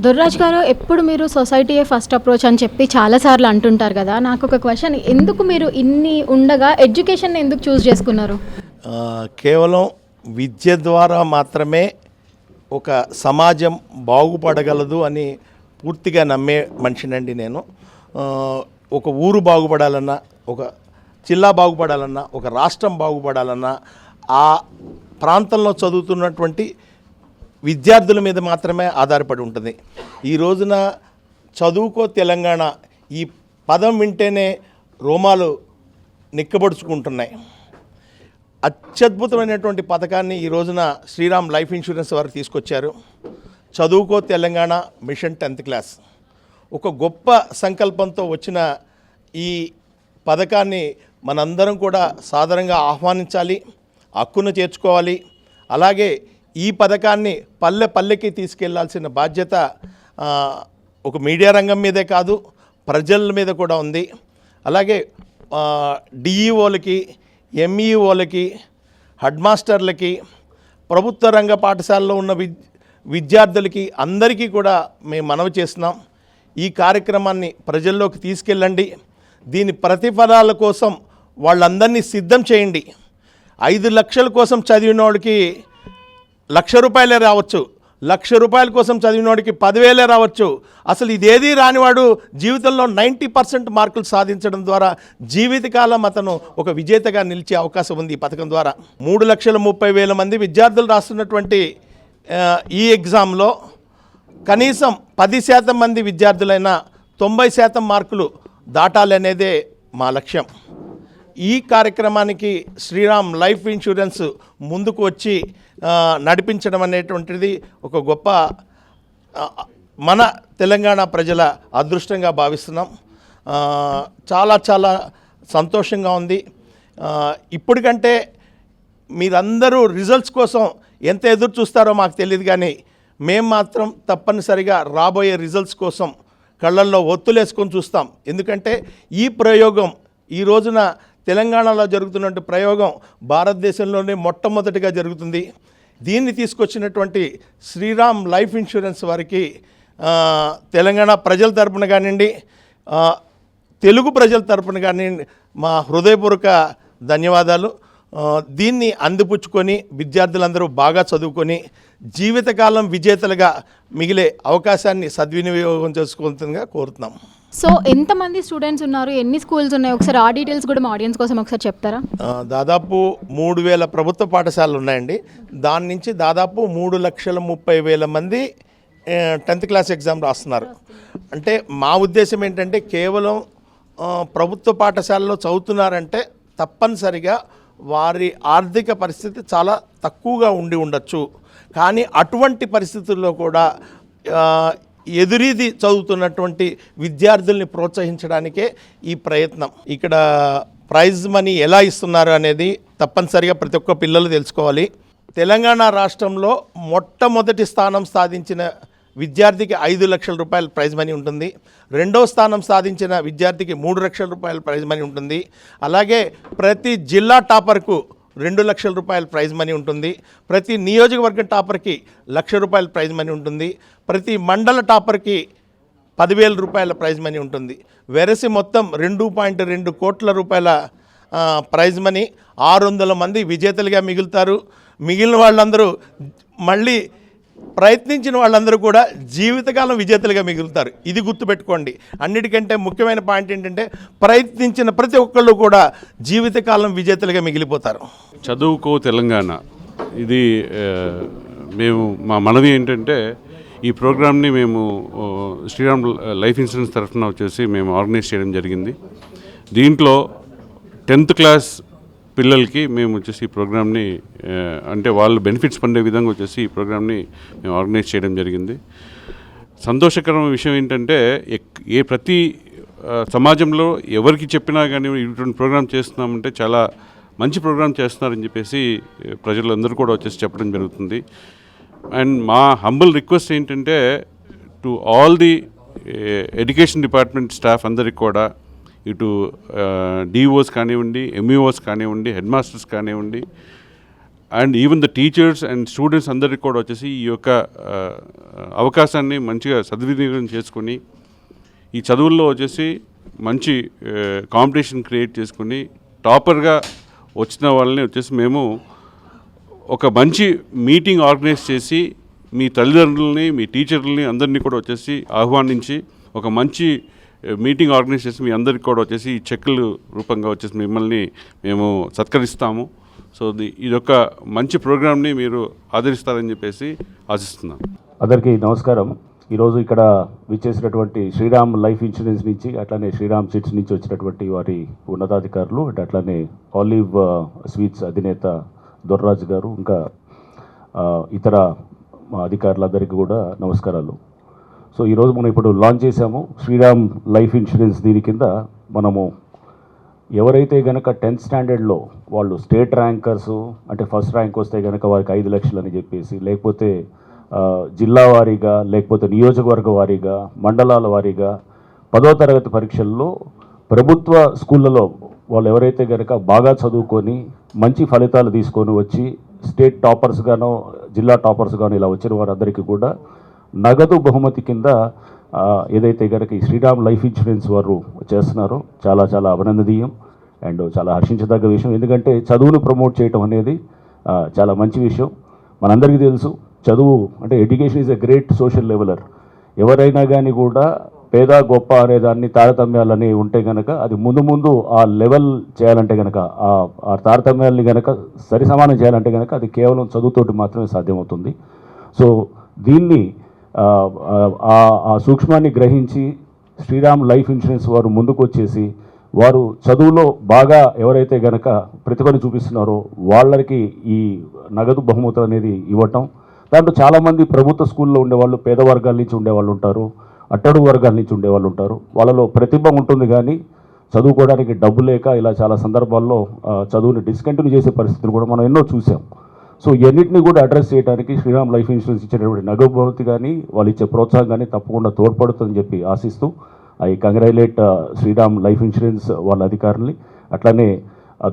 దొర్రాజ్ గారు, ఎప్పుడు మీరు సొసైటీయే ఫస్ట్ అప్రోచ్ అని చెప్పి చాలాసార్లు అంటుంటారు కదా. నాకు ఒక క్వశ్చన్, ఎందుకు మీరు ఇన్ని ఉండగా ఎడ్యుకేషన్ ఎందుకు చూస్ చేసుకున్నారు? కేవలం విద్య ద్వారా మాత్రమే ఒక సమాజం బాగుపడగలదు అని పూర్తిగా నమ్మే మనిషినండి నేను. ఒక ఊరు బాగుపడాలన్నా, ఒక జిల్లా బాగుపడాలన్నా, ఒక రాష్ట్రం బాగుపడాలన్నా ఆ ప్రాంతంలో చదువుతున్నటువంటి విద్యార్థుల మీద మాత్రమే ఆధారపడి ఉంటుంది. ఈ రోజున చదువుకో తెలంగాణ ఈ పదం వింటేనే రోమాలు నిక్కబడుచుకుంటున్నాయి. అత్యద్భుతమైనటువంటి పథకాన్ని ఈ రోజున శ్రీరామ్ లైఫ్ ఇన్సూరెన్స్ వారు తీసుకొచ్చారు. చదువుకో తెలంగాణ మిషన్ 10th క్లాస్ ఒక గొప్ప సంకల్పంతో వచ్చిన ఈ పథకాన్ని మనందరం కూడా సాదరంగా ఆహ్వానించాలి, హక్కును చేర్చుకోవాలి. అలాగే ఈ పథకాన్ని పల్లె పల్లెకి తీసుకెళ్లాల్సిన బాధ్యత ఒక మీడియా రంగం మీదే కాదు, ప్రజల మీద కూడా ఉంది. అలాగే డిఈఓలకి, ఎంఈఓలకి, హెడ్ మాస్టర్లకి, ప్రభుత్వ రంగ పాఠశాలలో ఉన్న విద్యార్థులకి అందరికీ కూడా మేము మనవి చేస్తున్నాం. ఈ కార్యక్రమాన్ని ప్రజల్లోకి తీసుకెళ్ళండి. దీని ప్రతిఫలాల కోసం వాళ్ళందరినీ సిద్ధం చేయండి. 5 లక్షల కోసం చదివిన వాడికి ₹1,00,000 రావచ్చు, ₹1,00,000 కోసం చదివినోడికి 10,000 రావచ్చు. అసలు ఇదేదీ రానివాడు జీవితంలో 90% మార్కులు సాధించడం ద్వారా జీవితకాలం అతను ఒక విజేతగా నిలిచే అవకాశం ఉంది. ఈ పథకం ద్వారా 3,30,000 మంది విద్యార్థులు రాస్తున్నటువంటి ఈ ఎగ్జామ్లో కనీసం 10% మంది విద్యార్థులైనా 90% మార్కులు దాటాలనేదే మా లక్ష్యం. ఈ కార్యక్రమానికి శ్రీరామ్ లైఫ్ ఇన్సూరెన్స్ ముందుకు వచ్చి నడిపించడం అనేటువంటిది ఒక గొప్ప మన తెలంగాణ ప్రజల అదృష్టంగా భావిస్తున్నాం. చాలా చాలా సంతోషంగా ఉంది. ఇప్పటికంటే మీరందరూ రిజల్ట్స్ కోసం ఎంత ఎదురు చూస్తారో మాకు తెలియదు, కానీ మేము మాత్రం తప్పనిసరిగా రాబోయే రిజల్ట్స్ కోసం కళ్ళల్లో ఒత్తులేసుకొని చూస్తాం. ఎందుకంటే ఈ ప్రయోగం ఈ రోజున తెలంగాణలో జరుగుతున్న ప్రయోగం భారతదేశంలోనే మొట్టమొదటిగా జరుగుతుంది. దీన్ని తీసుకొచ్చినటువంటి శ్రీరామ్ లైఫ్ ఇన్సూరెన్స్ వారికి తెలంగాణ ప్రజల తరపున కానివ్వండి, తెలుగు ప్రజల తరపున కానివ్వండి మా హృదయపూర్వక ధన్యవాదాలు. దీన్ని అందిపుచ్చుకొని విద్యార్థులందరూ బాగా చదువుకొని జీవితకాలం విజేతలుగా మిగిలే అవకాశాన్ని సద్వినియోగం చేసుకుంటుందిగా కోరుతున్నాం. సో ఎంతమంది స్టూడెంట్స్ ఉన్నారు, ఎన్ని స్కూల్స్ ఉన్నాయి, ఒకసారి ఆ డీటెయిల్స్ కూడా మా ఆడియన్స్ కోసం ఒకసారి చెప్తారా? దాదాపు 3,000 ప్రభుత్వ పాఠశాలలు ఉన్నాయండి. దాని నుంచి దాదాపు 3,30,000 మంది 10th క్లాస్ ఎగ్జామ్ రాస్తున్నారు. అంటే మా ఉద్దేశం ఏంటంటే కేవలం ప్రభుత్వ పాఠశాలలో చదువుతున్నారంటే తప్పనిసరిగా వారి ఆర్థిక పరిస్థితి చాలా తక్కువగా ఉండి ఉండొచ్చు. కానీ అటువంటి పరిస్థితుల్లో కూడా ఎదురీది చదువుతున్నటువంటి విద్యార్థుల్ని ప్రోత్సహించడానికే ఈ ప్రయత్నం. ఇక్కడ ప్రైజ్ మనీ ఎలా ఇస్తున్నారు అనేది తప్పనిసరిగా ప్రతి ఒక్క పిల్లలు తెలుసుకోవాలి. తెలంగాణ రాష్ట్రంలో మొట్టమొదటి స్థానం సాధించిన విద్యార్థికి ₹5 లక్షల ప్రైజ్ మనీ ఉంటుంది. రెండో స్థానం సాధించిన విద్యార్థికి ₹3 లక్షల ప్రైజ్ మనీ ఉంటుంది. అలాగే ప్రతి జిల్లా టాపర్కు ₹2 లక్షల ప్రైజ్ మనీ ఉంటుంది. ప్రతి నియోజకవర్గ టాపర్కి ₹1,00,000 ప్రైజ్ మనీ ఉంటుంది. ప్రతి మండల టాపర్కి ₹10,000 ప్రైజ్ మనీ ఉంటుంది. వెరసి మొత్తం ₹2.2 కోట్ల ప్రైజ్ మనీ. 600 మంది విజేతలుగా మిగులుతారు. మిగిలిన వాళ్ళందరూ మళ్ళీ ప్రయత్నించిన వాళ్ళందరూ కూడా జీవితకాలం విజేతలుగా మిగులుతారు. ఇది గుర్తుపెట్టుకోండి. అన్నిటికంటే ముఖ్యమైన పాయింట్ ఏంటంటే ప్రయత్నించిన ప్రతి ఒక్కళ్ళు కూడా జీవితకాలం విజేతలుగా మిగిలిపోతారు. చదువుకో తెలంగాణ ఇది మేము మా మనవి ఏంటంటే ఈ ప్రోగ్రామ్ని మేము శ్రీరామ్ లైఫ్ ఇన్సూరెన్స్ తరఫున వచ్చేసి మేము ఆర్గనైజ్ చేయడం జరిగింది. దీంట్లో 10th క్లాస్ పిల్లలకి మేము వచ్చేసి ఈ ప్రోగ్రామ్ని అంటే వాళ్ళు బెనిఫిట్స్ పొందే విధంగా వచ్చేసి ఈ ప్రోగ్రామ్ని మేము ఆర్గనైజ్ చేయడం జరిగింది. సంతోషకరమైన విషయం ఏంటంటే ప్రతి సమాజంలో ఎవరికి చెప్పినా కానీ ఇటువంటి ప్రోగ్రామ్ చేస్తున్నామంటే చాలా మంచి ప్రోగ్రామ్ చేస్తున్నారని చెప్పేసి ప్రజలందరూ కూడా వచ్చేసి చెప్పడం జరుగుతుంది. అండ్ మా హంబుల్ రిక్వెస్ట్ ఏంటంటే to all the education department staff అందరికి కూడా, ఇటు డిఓస్ కానివ్వండి, ఎంఈఓస్ కానివ్వండి, హెడ్ మాస్టర్స్ కానివ్వండి, and even the teachers and students అందరికీ కూడా వచ్చేసి ఈ యొక్క అవకాశాన్ని మంచిగా సద్వినియోగం చేసుకొని ఈ చదువుల్లో వచ్చేసి మంచి కాంపిటీషన్ క్రియేట్ చేసుకుని టాపర్గా వచ్చిన వాళ్ళని వచ్చేసి మేము ఒక మంచి మీటింగ్ ఆర్గనైజ్ చేసి మీ తల్లిదండ్రులని మీ టీచర్లని అందరినీ కూడా వచ్చేసి ఆహ్వానించి ఒక మంచి మీటింగ్ ఆర్గనైజ్ చేసి మీ అందరికీ కూడా వచ్చేసి ఈ చెక్కుల రూపంగా వచ్చేసి మిమ్మల్ని మేము సత్కరిస్తాము. సో ఇదొక మంచి ప్రోగ్రామ్ని మీరు ఆదరిస్తారని చెప్పేసి ఆశిస్తున్నాను. అందరికీ నమస్కారం. ఈరోజు ఇక్కడ విచ్చేసినటువంటి శ్రీరామ్ లైఫ్ ఇన్సూరెన్స్ నుంచి అట్లానే శ్రీరామ్ సీడ్స్ నుంచి వచ్చినటువంటి వారి ఉన్నతాధికారులు అండ్ అట్లానే ఆలివ్ స్వీట్స్ అధినేత దొర్రాజు గారు ఇంకా ఇతర అధికారులందరికీ కూడా నమస్కారాలు. సో ఈరోజు మనం ఇప్పుడు లాంచ్ చేశాము శ్రీరామ్ లైఫ్ ఇన్సూరెన్స్. దీని కింద మనము ఎవరైతే కనుక 10th స్టాండర్డ్లో వాళ్ళు స్టేట్ ర్యాంకర్స్ అంటే ఫస్ట్ ర్యాంక్ వస్తే కనుక వారికి 5 లక్షలు అని చెప్పేసి, లేకపోతే జిల్లా వారీగా, లేకపోతే నియోజకవర్గ వారీగా, మండలాల వారీగా 10వ తరగతి పరీక్షల్లో ప్రభుత్వ స్కూళ్ళలో వాళ్ళు ఎవరైతే కనుక బాగా చదువుకొని మంచి ఫలితాలు తీసుకొని వచ్చి స్టేట్ టాపర్స్గానో జిల్లా టాపర్స్గానో ఇలా వచ్చిన వారందరికీ కూడా నగదు బహుమతి కింద ఏదైతే కనుక ఈ శ్రీరామ్ లైఫ్ ఇన్సూరెన్స్ వారు చేస్తున్నారో చాలా చాలా అభినందనీయం అండ్ చాలా హర్షించదగ్గ విషయం. ఎందుకంటే చదువును ప్రమోట్ చేయటం అనేది చాలా మంచి విషయం. మనందరికీ తెలుసు చదువు అంటే education is a great social leveller. ఎవరైనా కానీ కూడా పేద గొప్ప అనే దాన్ని తారతమ్యాలని ఉంటే కనుక అది ముందు ఆ లెవెల్ చేయాలంటే కనుక ఆ తారతమ్యాలని కనుక సరి సమానం చేయాలంటే కనుక అది కేవలం చదువుతోటి మాత్రమే సాధ్యమవుతుంది. సో దీన్ని ఆ సూక్ష్మాన్ని గ్రహించి శ్రీరామ్ లైఫ్ ఇన్సూరెన్స్ వారు ముందుకు వచ్చేసి వారు చదువులో బాగా ఎవరైతే కనుక ప్రతిభను చూపిస్తున్నారో వాళ్ళకి ఈ నగదు బహుమతులు అనేది ఇవ్వటం. దాంట్లో చాలామంది ప్రభుత్వ స్కూల్లో ఉండేవాళ్ళు పేద వర్గాల నుంచి ఉండేవాళ్ళు ఉంటారు, అట్టడుగు వర్గాల నుంచి ఉండేవాళ్ళు ఉంటారు. వాళ్ళలో ప్రతిభ ఉంటుంది కానీ చదువుకోవడానికి డబ్బు లేక ఇలా చాలా సందర్భాల్లో చదువుని డిస్కంటిన్యూ చేసే పరిస్థితులు కూడా మనం ఎన్నో చూసాం. సో ఇవన్నింటినీ కూడా అడ్రస్ చేయడానికి శ్రీరామ్ లైఫ్ ఇన్సూరెన్స్ ఇచ్చేటటువంటి నగదు బహుమతి కానీ వాళ్ళు ఇచ్చే ప్రోత్సాహం కానీ తప్పకుండా తోడ్పడుతుందని చెప్పి ఆశిస్తూ I congratulate Shriram life insurance వాళ్ళ అధికారుల్ని. అట్లానే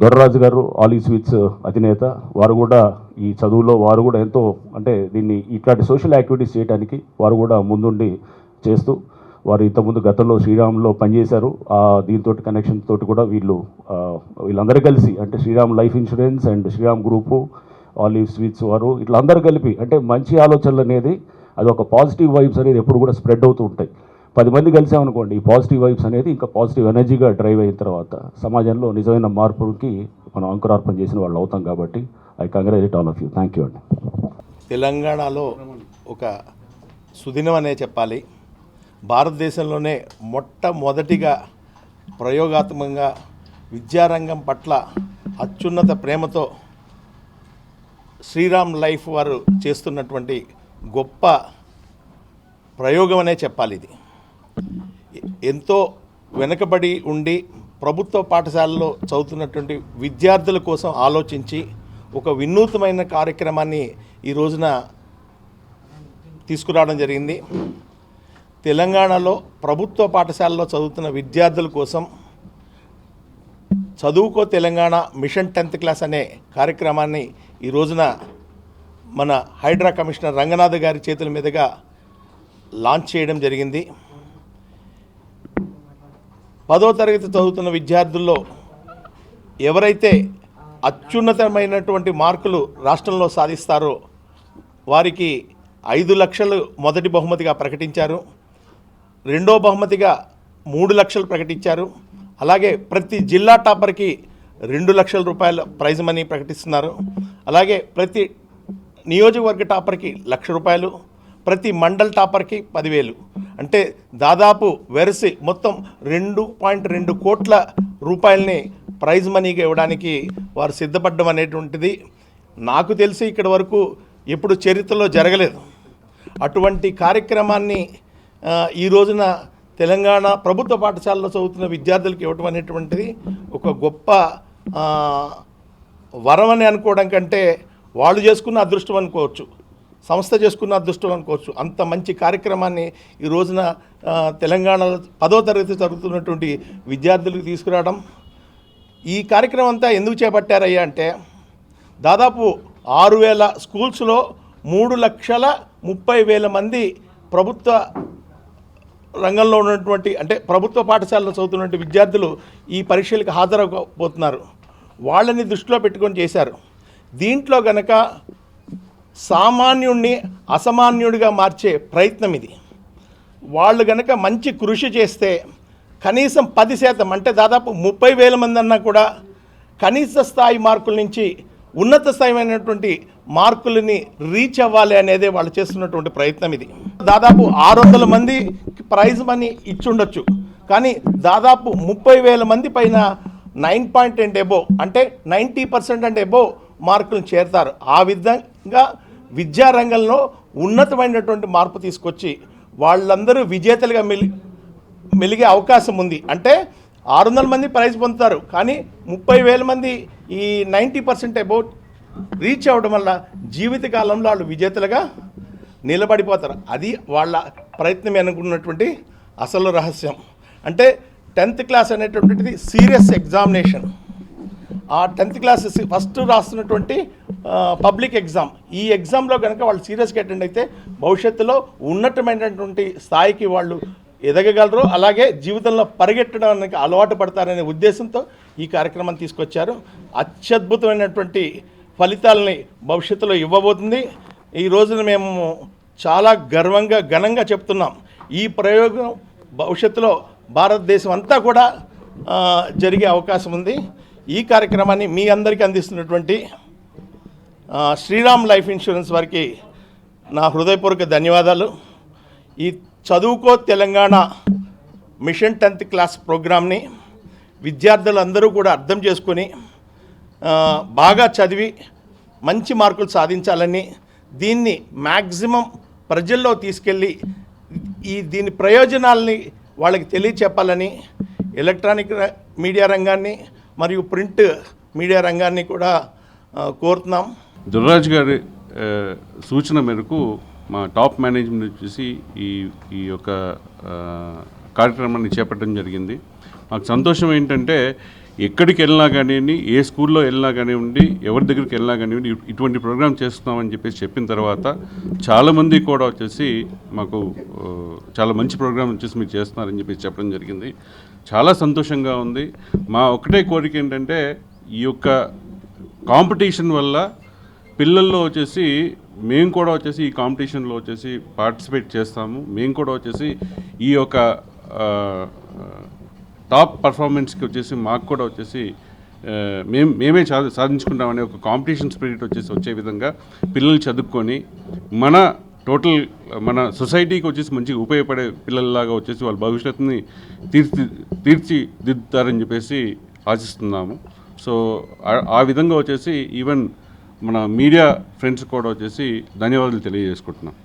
దొర్రాజు గారు ఆలివ్ స్వీట్స్ అధినేత వారు కూడా ఈ చదువులో వారు కూడా ఎంతో అంటే దీన్ని ఇట్లాంటి సోషల్ యాక్టివిటీస్ చేయడానికి వారు కూడా ముందుండి చేస్తూ వారు ఇంతకుముందు గతంలో శ్రీరామ్లో పనిచేశారు. దీంతో కనెక్షన్ తోటి కూడా వీళ్ళందరూ కలిసి అంటే Shriram life insurance and Shriram group olive sweets వారు ఇట్లా అందరూ కలిపి అంటే మంచి ఆలోచనలు అనేది అది ఒక పాజిటివ్ వైబ్స్ అనేది ఎప్పుడు కూడా స్ప్రెడ్ అవుతూ ఉంటాయి. 10 మంది కలిసామనుకోండి ఈ పాజిటివ్ వైబ్స్ అనేది ఇంకా పాజిటివ్ ఎనర్జీగా డ్రైవ్ అయిన తర్వాత సమాజంలో నిజమైన మార్పుకి మనం అంకురార్పణ చేసిన వాళ్ళు అవుతాం. కాబట్టి I congratulate all of you. Thank you అండి. తెలంగాణలో ఒక సుదినం అనే చెప్పాలి. భారతదేశంలోనే మొట్టమొదటిగా ప్రయోగాత్మకంగా విద్యారంగం పట్ల అత్యున్నత ప్రేమతో శ్రీరామ్ లైఫ్ వారు చేస్తున్నటువంటి గొప్ప ప్రయోగం అనే చెప్పాలి. ఇది ఎంతో వెనుకబడి ఉండి ప్రభుత్వ పాఠశాలలో చదువుతున్నటువంటి విద్యార్థుల కోసం ఆలోచించి ఒక వినూత్నమైన కార్యక్రమాన్ని ఈ రోజున తీసుకురావడం జరిగింది. తెలంగాణలో ప్రభుత్వ పాఠశాలలో చదువుతున్న విద్యార్థుల కోసం చదువుకో తెలంగాణ మిషన్ 10th క్లాస్ అనే కార్యక్రమాన్ని ఈ రోజున మన హైడ్రా కమిషనర్ రంగనాథ్ గారి చేతుల మీదుగా లాంచ్ చేయడం జరిగింది. 10వ తరగతి చదువుతున్న విద్యార్థుల్లో ఎవరైతే అత్యున్నతమైనటువంటి మార్కులు రాష్ట్రంలో సాధిస్తారో వారికి 5 లక్షలు మొదటి బహుమతిగా ప్రకటించారు. రెండో బహుమతిగా 3 లక్షలు ప్రకటించారు. అలాగే ప్రతి జిల్లా టాపర్కి 2 లక్షల రూపాయల ప్రైజ్ మనీ ప్రకటిస్తున్నారు. అలాగే ప్రతి నియోజకవర్గ టాపర్కి 1 లక్ష రూపాయలు, ప్రతి మండల్ టాపర్కి 10,000. అంటే దాదాపు వెరసి మొత్తం 2.2 కోట్ల రూపాయలని ప్రైజ్ మనీగా ఇవ్వడానికి వారు సిద్ధపడడం అనేటువంటిది నాకు తెలిసి ఇక్కడి వరకు ఎప్పుడు చరిత్రలో జరగలేదు. అటువంటి కార్యక్రమాన్ని ఈ రోజున తెలంగాణ ప్రభుత్వ పాఠశాలలో చదువుతున్న విద్యార్థులకు ఇవ్వటం అనేటువంటిది ఒక గొప్ప వరం అని అనుకోవడం కంటే వాళ్ళు చేసుకున్న అదృష్టం అనుకోవచ్చు, సంస్థ చేసుకున్న అదృష్టం అనుకోవచ్చు. అంత మంచి కార్యక్రమాన్ని ఈ రోజున తెలంగాణలో 10వ తరగతి చదువుతున్నటువంటి విద్యార్థులకు తీసుకురావడం. ఈ కార్యక్రమం అంతా ఎందుకు చేపట్టారయ్యా అంటే దాదాపు 6,000 స్కూల్స్లో 3,30,000 మంది ప్రభుత్వ రంగంలో ఉన్నటువంటి అంటే ప్రభుత్వ పాఠశాలలో చదువుతున్నటువంటి విద్యార్థులు ఈ పరీక్షలకు హాజరవకపోతున్నారు. వాళ్ళని దృష్టిలో పెట్టుకొని చేశారు. దీంట్లో గనక సామాన్యుడిని అసామాన్యుడిగా మార్చే ప్రయత్నం ఇది. వాళ్ళు గనక మంచి కృషి చేస్తే కనీసం 10% అంటే దాదాపు 30,000 మంది అన్నా కూడా కనీస స్థాయి మార్కుల నుంచి ఉన్నత స్థాయిమైనటువంటి మార్కులని రీచ్ అవ్వాలి అనేది వాళ్ళు చేస్తున్నటువంటి ప్రయత్నం ఇది. దాదాపు 600 మంది ప్రైజ్ మనీ ఇచ్చుండొచ్చు, కానీ దాదాపు 30,000 మంది పైన 9.8 అబోవ్ అంటే 90% అండ్ అబోవ్ మార్కులను చేరుతారు. ఆ విధంగా విద్యారంగంలో ఉన్నతమైనటువంటి మార్పు తీసుకొచ్చి వాళ్ళందరూ విజేతలుగా మెలిగే అవకాశం ఉంది. అంటే 600 మంది ప్రైజ్ పొందుతారు, కానీ 30,000 మంది ఈ 90% అబౌవ్ రీచ్ అవ్వడం వల్ల జీవితకాలంలో వాళ్ళు విజేతలుగా నిలబడిపోతారు. అది వాళ్ళ ప్రయత్నం అనుకున్నటువంటి అసలు రహస్యం. అంటే 10th క్లాస్ అనేటువంటిది సీరియస్ ఎగ్జామినేషన్. ఆ 10th క్లాస్ ఫస్ట్ రాస్తున్నటువంటి పబ్లిక్ ఎగ్జామ్. ఈ ఎగ్జామ్లో కనుక వాళ్ళు సీరియస్గా అటెండ్ అయితే భవిష్యత్తులో ఉన్నతమైనటువంటి స్థాయికి వాళ్ళు ఎదగగలరు, అలాగే జీవితంలో పరిగెట్టడానికి అలవాటు పడతారనే ఉద్దేశంతో ఈ కార్యక్రమాన్ని తీసుకొచ్చారు. అత్యద్భుతమైనటువంటి ఫలితాలని భవిష్యత్తులో ఇవ్వబోతుంది. ఈ రోజున మేము చాలా గర్వంగా ఘనంగా చెప్తున్నాం, ఈ ప్రయోగం భవిష్యత్తులో భారతదేశం అంతా కూడా జరిగే అవకాశం ఉంది. ఈ కార్యక్రమాన్ని మీ అందరికీ అందిస్తున్నటువంటి శ్రీరామ్ లైఫ్ ఇన్సూరెన్స్ వారికి నా హృదయపూర్వక ధన్యవాదాలు. ఈ చదువుకో తెలంగాణ మిషన్ 10th క్లాస్ ప్రోగ్రామ్ని విద్యార్థులందరూ కూడా అర్థం చేసుకొని బాగా చదివి మంచి మార్కులు సాధించాలని, దీన్ని మ్యాక్సిమం ప్రజల్లో తీసుకెళ్ళి దీని ప్రయోజనాల్ని వాళ్ళకి తెలియచెప్పాలని ఎలక్ట్రానిక్ మీడియా రంగాన్ని మరియు ప్రింట్ మీడియా రంగాన్ని కూడా కోరుతున్నాం. దుర్రాజ్ గారి సూచన మేరకు మా టాప్ మేనేజ్మెంట్ వచ్చేసి ఈ యొక్క కార్యక్రమాన్ని చేపట్టడం జరిగింది. మాకు సంతోషం ఏంటంటే ఎక్కడికి వెళ్ళినా కానివ్వండి, ఏ స్కూల్లో వెళ్ళినా కానివ్వండి, ఎవరి దగ్గరికి వెళ్ళినా కానివ్వండి, ఇటువంటి ప్రోగ్రామ్ చేస్తున్నామని చెప్పిన తర్వాత చాలామంది కూడా వచ్చేసి మాకు చాలా మంచి ప్రోగ్రామ్ వచ్చేసి మీరు చేస్తున్నారని చెప్పడం జరిగింది. చాలా సంతోషంగా ఉంది. మా ఒకటే కోరిక ఏంటంటే ఈ యొక్క కాంపిటీషన్ వల్ల పిల్లల్లో వచ్చేసి మేము కూడా వచ్చేసి ఈ కాంపిటీషన్లో వచ్చేసి పార్టిసిపేట్ చేస్తాము. మేము కూడా వచ్చేసి ఈ యొక్క టాప్ పర్ఫార్మెన్స్కి వచ్చేసి మాకు కూడా వచ్చేసి మేమే సాధించుకుంటామనే ఒక కాంపిటీషన్ స్పిరిట్ వచ్చే విధంగా పిల్లలు చదువుకొని మన సొసైటీకి వచ్చేసి మంచిగా ఉపయోగపడే పిల్లల్లాగా వచ్చేసి వాళ్ళ భవిష్యత్తుని తీర్చిదిద్దుతారని చెప్పేసి ఆశిస్తున్నాము. సో ఆ విధంగా వచ్చేసి ఈవెన్ మన మీడియా ఫ్రెండ్స్ కూడా వచ్చేసి ధన్యవాదాలు తెలియజేసుకుంటున్నాం.